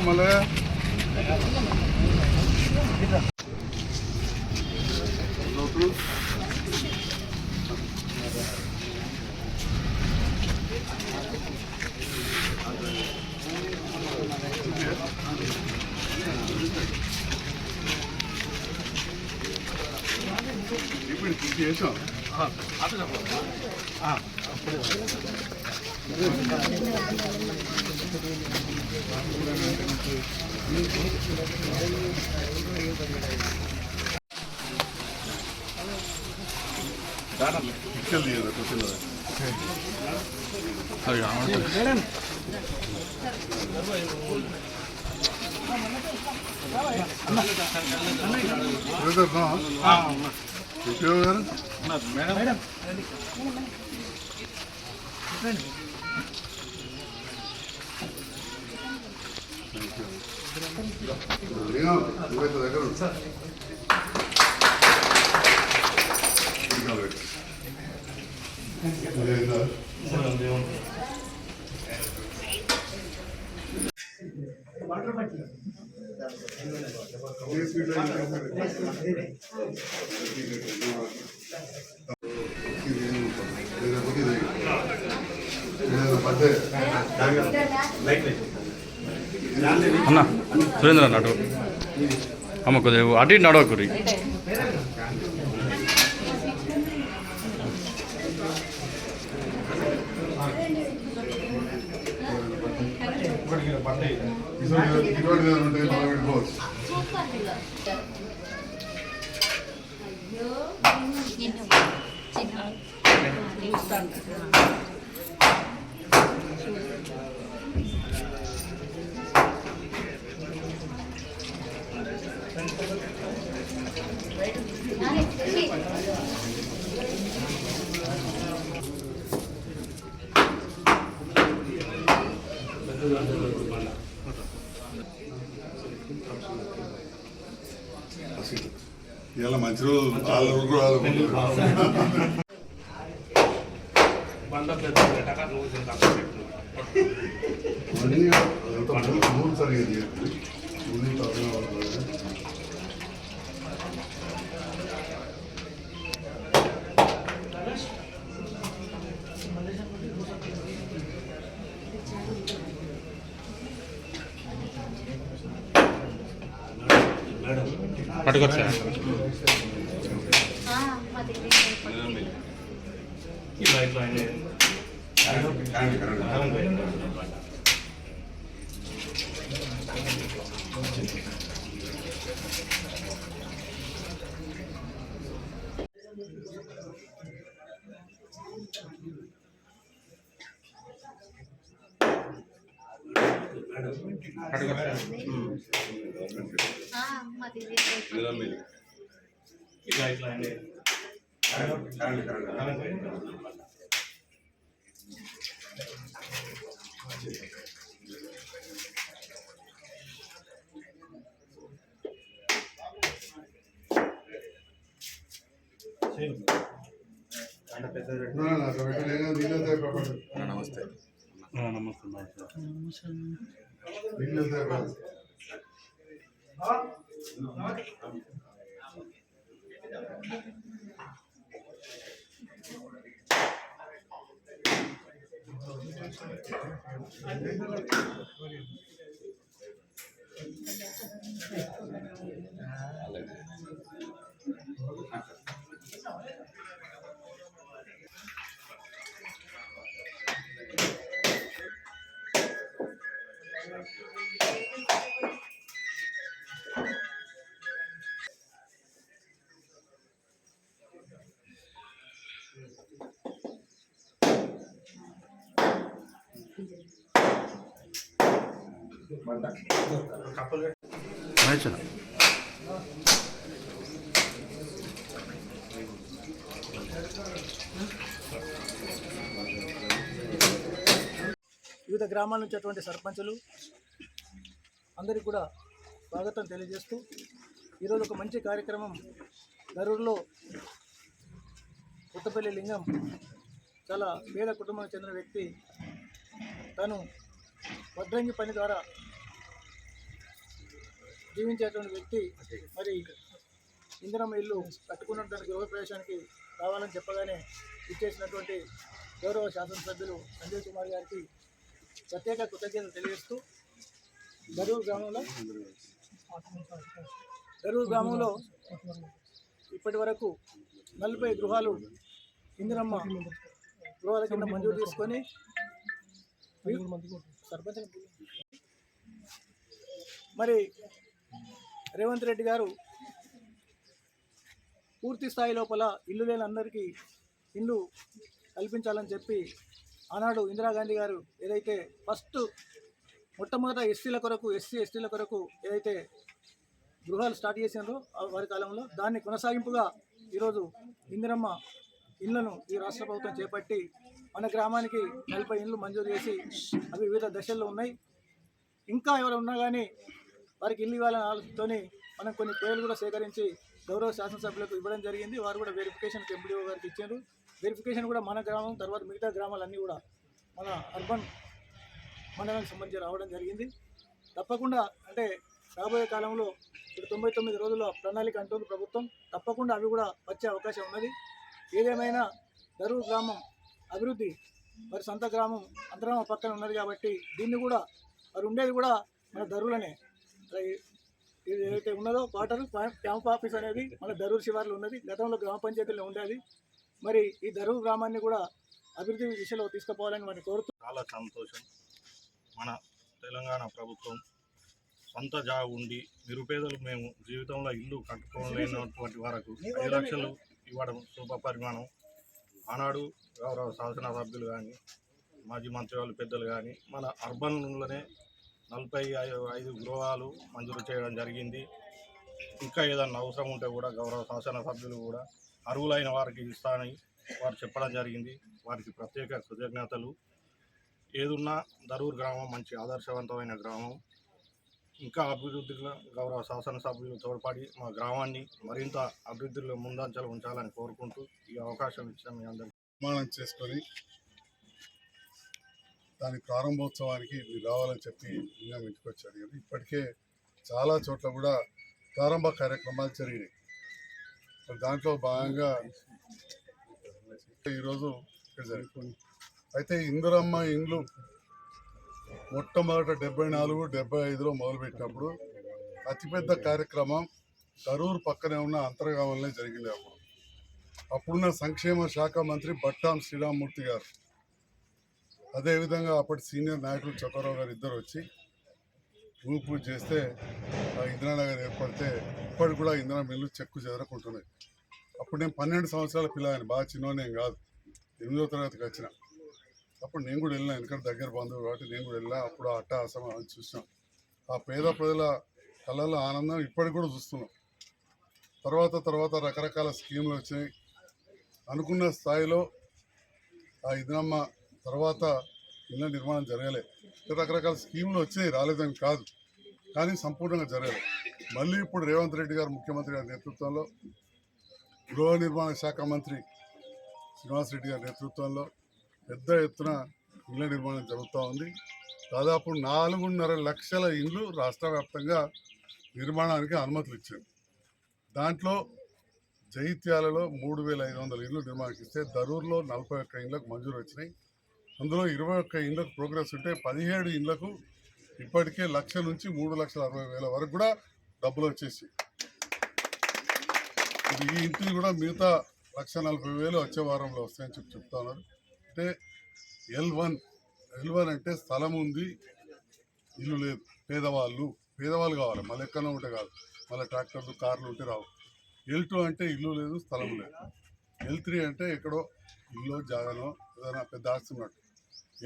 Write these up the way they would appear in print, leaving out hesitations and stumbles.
మళ్ళీ ఇప్పుడు చేసాం మేడం అన్న సురేంద్ర అన్నట్టు అమ్మ కొద్దిగా అటు ఇటు నడవకురి ఇలా మంచి రోజు సరిగా పట్టుకోవచ్చు నమస్తే వివిధ గ్రామాల నుంచి అటువంటి సర్పంచులు అందరికీ కూడా స్వాగతం తెలియజేస్తూ ఈరోజు ఒక మంచి కార్యక్రమం దరూరులో కొత్తపల్లి లింగం చాలా పేద కుటుంబానికి చెందిన వ్యక్తి. తను వడ్రంగి పని ద్వారా జీవించేటువంటి వ్యక్తి మరి ఇందిరమ్మ ఇల్లు కట్టుకున్నటువంటి గృహప్రవేశానికి రావాలని చెప్పగానే ఇచ్చేసినటువంటి గౌరవ శాసనసభ్యులు సంజయ్ కుమార్ గారికి ప్రత్యేక కృతజ్ఞతలు తెలియజేస్తూ దరూరు గ్రామంలో ఇప్పటి వరకు 40 గృహాలు ఇందిరమ్మ గృహాల కింద మంజూరు తీసుకొని సర్పంచ్ మరి రేవంత్ రెడ్డి గారు పూర్తి స్థాయి లోపల ఇల్లు లేని అందరికీ ఇల్లు కల్పించాలని చెప్పి ఆనాడు ఇందిరాగాంధీ గారు ఏదైతే ఫస్ట్ మొట్టమొదట ఎస్సీల కొరకు ఎస్టీల కొరకు ఏదైతే గృహాలు స్టార్ట్ చేసినారో వారి కాలంలో దాన్ని కొనసాగింపుగా ఈరోజు ఇందిరమ్మ ఇళ్లను ఈ రాష్ట్ర ప్రభుత్వం చేపట్టి మన గ్రామానికి 40 ఇండ్లు మంజూరు చేసి అవి వివిధ దశల్లో ఉన్నాయి. ఇంకా ఎవరు ఉన్నా కానీ వారికి ఇల్లు ఇవ్వాలని ఆలోచనతోని మనం కొన్ని పేర్లు కూడా సేకరించి గౌరవ శాసనసభ్యులకు ఇవ్వడం జరిగింది. వారు కూడా వెరిఫికేషన్కి ఎంపీడీఓ గారికి ఇచ్చారు. వెరిఫికేషన్ కూడా మన గ్రామం తర్వాత మిగతా గ్రామాలన్నీ కూడా మన అర్బన్ మండలానికి సంబంధించి రావడం జరిగింది. తప్పకుండా అంటే రాబోయే కాలంలో ఇప్పుడు 99 రోజుల ప్రణాళిక అంటుంది ప్రభుత్వం. తప్పకుండా అవి కూడా వచ్చే అవకాశం ఉన్నది. ఏదేమైనా దరూరు గ్రామం అభివృద్ధి మరి సొంత గ్రామం అంతర్గ్రామ పక్కన ఉన్నది కాబట్టి దీన్ని కూడా మరి ఉండేది కూడా మన దరూరులోనే. ఇది ఏదైతే ఉన్నదో క్వార్టర్ క్యాంప్ ఆఫీస్ అనేది మన దరూరు శివార్లో ఉన్నది. గతంలో గ్రామ పంచాయతీలో ఉండేది. మరి ఈ దరూరు గ్రామాన్ని కూడా అభివృద్ధి దిశలో తీసుకుపోవాలని వారిని కోరుతూ చాలా సంతోషం. మన తెలంగాణ ప్రభుత్వం సొంత జాగా ఉండి నిరుపేదలు మేము జీవితంలో ఇల్లు కట్టుకోలేనటువంటి వరకు 5 లక్షలు ఇవ్వడం శుభ పరిమాణం. ఆనాడు గౌరవ శాసనసభ్యులు కానీ మాజీ మంత్రి వాళ్ళు పెద్దలు కానీ మన అర్బన్లోనే 45 గృహాలు మంజూరు చేయడం జరిగింది. ఇంకా ఏదన్నా అవసరం ఉంటే కూడా గౌరవ శాసనసభ్యులు కూడా అర్హులైన వారికి ఇస్తానని వారు చెప్పడం జరిగింది. వారికి ప్రత్యేక కృతజ్ఞతలు. ఏదున్నా దరూరు గ్రామం మంచి ఆదర్శవంతమైన గ్రామం. ఇంకా అభివృద్ధిలో గౌరవ శాసనసభ్యులు తోడ్పడి మా గ్రామాన్ని మరింత అభివృద్ధిలో ముందంచెలు ఉంచాలని కోరుకుంటూ ఈ అవకాశం ఇచ్చిన మీ అందరికీ నిర్మాణం చేసుకొని దాని ప్రారంభోత్సవానికి మీరు రావాలని చెప్పి ఇంకా ఇంటికి వచ్చారు. ఇప్పటికే చాలా చోట్ల కూడా ప్రారంభ కార్యక్రమాలు జరిగినాయి. దాంట్లో భాగంగా ఈరోజు ఇక్కడ జరుగుతుంది. అయితే ఇందిరమ్మ ఇండ్లు మొట్టమొదట 74-75లో మొదలుపెట్టినప్పుడు అతిపెద్ద కార్యక్రమం దరూరు పక్కనే ఉన్న అంతర్గామంలో జరిగింది. అప్పుడున్న సంక్షేమ శాఖ మంత్రి బట్టాం శ్రీరామ్మూర్తి గారు, అదేవిధంగా అప్పటి సీనియర్ నాయకులు చొక్కారావు గారు ఇద్దరు వచ్చి భూమి పూజ చేస్తే ఆ ఇందిరానగర్ ఏర్పడితే ఇప్పటికి కూడా ఇందిరమ్మ ఇల్లు చెక్కు చెదరకుంటున్నాయి. అప్పుడు నేను 12 సంవత్సరాల పిల్లని, బాగా చిన్నోనేం కాదు, 8వ తరగతికి వచ్చిన. అప్పుడు నేను కూడా వెళ్ళినా, ఎందుకంటే దగ్గర బంధువులు కాబట్టి నేను కూడా వెళ్ళినా. అప్పుడు ఆ అట్టహాసం అని చూసినాం. ఆ పేద ప్రజల కళ్ళల్లో ఆనందం ఇప్పటికి కూడా చూస్తున్నాం. తర్వాత రకరకాల స్కీములు వచ్చినాయి. అనుకున్న స్థాయిలో ఆ ఇందిరమ్మ తర్వాత ఇళ్ళ నిర్మాణం జరగలే. రకరకాల స్కీములు వచ్చినాయి, రాలేదని కాదు, కానీ సంపూర్ణంగా జరగలేదు. మళ్ళీ ఇప్పుడు రేవంత్ రెడ్డి గారు ముఖ్యమంత్రి గారి నేతృత్వంలో, గృహ నిర్మాణ శాఖ మంత్రి శ్రీనివాస్ రెడ్డి గారి నేతృత్వంలో పెద్ద ఎత్తున ఇళ్ల నిర్మాణం జరుగుతూ ఉంది. దాదాపు 4.5 లక్షల ఇండ్లు రాష్ట్ర వ్యాప్తంగా నిర్మాణానికి అనుమతులు ఇచ్చారు. దాంట్లో జైత్యాలలో 3,500 ఇండ్లు నిర్మాణానికి ఇస్తే దరూరులో 41 ఇండ్లకు మంజూరు వచ్చినాయి. అందులో 21 ఇండ్లకు ప్రోగ్రెస్ ఉంటే 17 ఇండ్లకు ఇప్పటికే 1,00,000 నుంచి 3,60,000 వరకు కూడా డబ్బులు వచ్చేసి ఈ ఇంటిని కూడా మిగతా 1,40,000 వచ్చే వారంలో వస్తాయని చెప్తా ఉన్నారు. అంటే L1 అంటే స్థలం ఉంది, ఇల్లు లేదు, పేదవాళ్ళు కావాలి, మళ్ళీ ఎక్కడో ఉంటే కాదు, మళ్ళీ ట్రాక్టర్లు కార్లు ఉంటే రావు. L2 అంటే ఇల్లు లేదు, స్థలం లేదు. L3 అంటే ఎక్కడో ఇల్లు జాగానో ఏదైనా పెద్ద ఆస్తి ఉన్నట్టు.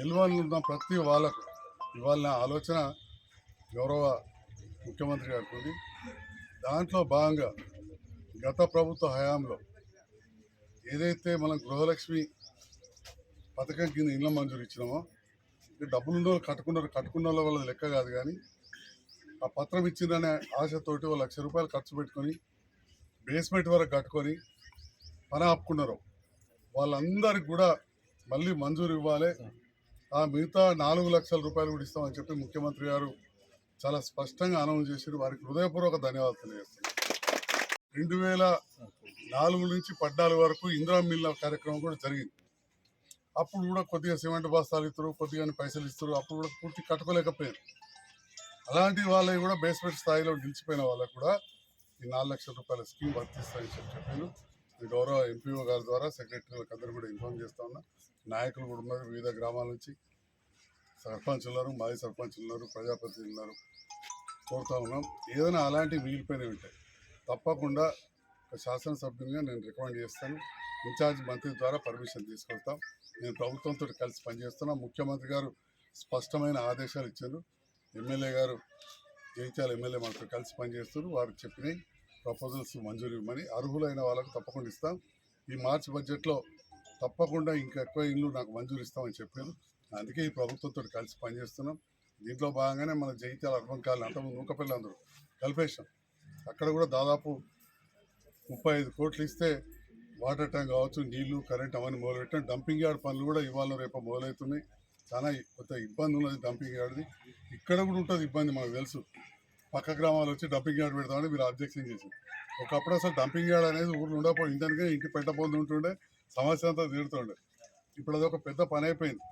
L1 ఉన్న ప్రతి వాళ్ళకు ఇవాళ ఆలోచన గౌరవ ముఖ్యమంత్రి గారికి ఉంది. దాంట్లో భాగంగా గత ప్రభుత్వ హయాంలో ఏదైతే మనం గృహలక్ష్మి పథకం కింద ఇళ్ళ మంజూరు ఇచ్చినామో డబ్బులు ఉన్న వాళ్ళు కట్టుకున్న వాళ్ళ లెక్క కాదు. కానీ ఆ పత్రం ఇచ్చిందనే ఆశతోటి ఒక ₹1,00,000 ఖర్చు పెట్టుకొని బేస్మెంట్ వరకు కట్టుకొని పని ఆపుకున్నారు. వాళ్ళందరికి కూడా మళ్ళీ మంజూరు ఇవ్వాలి. ఆ మిగతా ₹4,00,000 కూడా ఇస్తామని చెప్పి ముఖ్యమంత్రి గారు చాలా స్పష్టంగా అనౌన్స్ చేసి వారికి హృదయపూర్వక ధన్యవాదాలు తెలియజేస్తున్నాను. 2004 నుంచి 14 వరకు ఇందిరా మిల్ల కార్యక్రమం కూడా జరిగింది. అప్పుడు కూడా కొద్దిగా సిమెంట్ బస్తాలు ఇస్తారు, కొద్దిగా పైసలు ఇస్తారు. అప్పుడు కూడా పూర్తి కట్టుకోలేకపోయారు. అలాంటి వాళ్ళకి కూడా బేస్మెంట్ స్థాయిలో నిలిచిపోయిన వాళ్ళకు కూడా ఈ ₹4,00,000 స్కీమ్ వర్తిస్తాయని చెప్పాను. ఈ గౌరవ ఎంపీఓ గారి ద్వారా సెక్రటరీలకు అందరూ కూడా ఇన్ఫార్మ్ చేస్తా ఉన్నా. నాయకులు కూడా ఉన్నారు, వివిధ గ్రామాల నుంచి సర్పంచులు ఉన్నారు, మాజీ సర్పంచులు ఉన్నారు, ప్రజాప్రతినిధులు ఉన్నారు. కోరుతా ఉన్నాం, ఏదైనా అలాంటివి మిగిలిపోయినవి ఉంటాయి తప్పకుండా ఒక శాసనసభ్యునిగా నేను రికమెండ్ చేస్తాను. ఇన్ఛార్జ్ మంత్రి ద్వారా పర్మిషన్ తీసుకొస్తాం. నేను ప్రభుత్వంతో కలిసి పనిచేస్తున్నా. ముఖ్యమంత్రి గారు స్పష్టమైన ఆదేశాలు ఇచ్చారు. ఎమ్మెల్యే గారు జగిత్యాల ఎమ్మెల్యే మనతో కలిసి పనిచేస్తారు. వారికి చెప్పినాయి ప్రపోజల్స్ మంజూరు ఇవ్వమని. అర్హులైన వాళ్ళకు తప్పకుండా ఇస్తాం. ఈ మార్చి బడ్జెట్లో తప్పకుండా ఇంకా ఎక్కువ ఇల్లు నాకు మంజూరు ఇస్తామని చెప్పారు. అందుకే ఈ ప్రభుత్వంతో కలిసి పనిచేస్తున్నాం. దీంట్లో భాగంగానే మన జగిత్యాల అర్బన్ కాలనీ అంతకుముందు నూకపల్లి అందరూ కలిపేసాం. అక్కడ కూడా దాదాపు 35 కోట్లు ఇస్తే వాటర్ ట్యాంక్ కావచ్చు, నీళ్లు, కరెంట్ అవన్నీ మొదలుపెట్టాం. డంపింగ్ యార్డ్ పనులు కూడా ఇవాళ రేపు మొదలవుతున్నాయి. చాలా కొత్త ఇబ్బంది ఉన్నది డంపింగ్ యార్డ్ది. ఇక్కడ కూడా ఉంటుంది ఇబ్బంది, మనకు తెలుసు. పక్క గ్రామాలు వచ్చి డంపింగ్ యార్డ్ పెడతామని మీరు అబ్జెక్షన్ చేసి, ఒకప్పుడు అసలు డంపింగ్ యార్డ్ అనేది ఊర్లో ఉండకపోయి ఇంటర్గా ఇంటి పెట్టబోతు ఉంటుండే, సమస్య అంతా తీరుతుండే. ఇప్పుడు అదొక పెద్ద పని అయిపోయింది.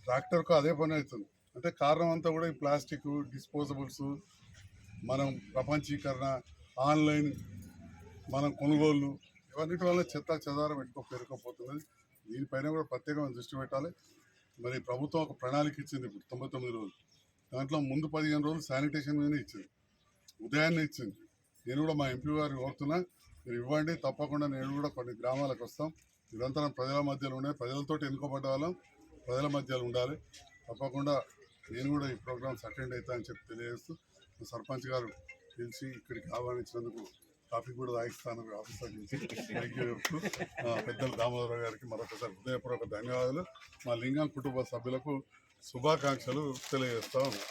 ట్రాక్టర్కు అదే పని అవుతుంది. అంటే కారణం అంతా కూడా ఈ ప్లాస్టిక్, డిస్పోజబుల్స్, మనం ప్రపంచీకరణ, ఆన్లైన్ మనం కొనుగోళ్ళు, ఇవన్నిటి వల్ల చెత్త చెదారం పెరుకపోతున్నది. దీనిపైన కూడా ప్రత్యేకంగా దృష్టి పెట్టాలి. మరి ప్రభుత్వం ఒక ప్రణాళిక ఇచ్చింది ఇప్పుడు 99 రోజులు. దాంట్లో ముందు 15 రోజులు శానిటేషన్ మీదనే ఇచ్చింది, ఉదయాన్నే ఇచ్చింది. నేను కూడా మా ఎంపీ గారు కోరుతున్నా, మీరు ఇవ్వండి. తప్పకుండా నేను కూడా కొన్ని గ్రామాలకు వస్తాం. నిరంతరం ప్రజల మధ్యలో ఉండే, ప్రజలతో ఎన్నుకోబడ్డ వాళ్ళం, ప్రజల మధ్యలో ఉండాలి. తప్పకుండా నేను కూడా ఈ ప్రోగ్రామ్స్ అటెండ్ అవుతా అని చెప్పి తెలియజేస్తూ, సర్పంచ్ గారు పిలిచి ఇక్కడికి ఆహ్వానించినందుకు కాఫీ కూడా తాగిస్తాను ఆఫీసర్ నుంచి థ్యాంక్ యూ చెప్తూ, పెద్దలు దామోదరరావు గారికి మరొకసారి హృదయపూర్వక ధన్యవాదాలు. మా లింగం కుటుంబ సభ్యులకు శుభాకాంక్షలు తెలియజేస్తా ఉన్నాను.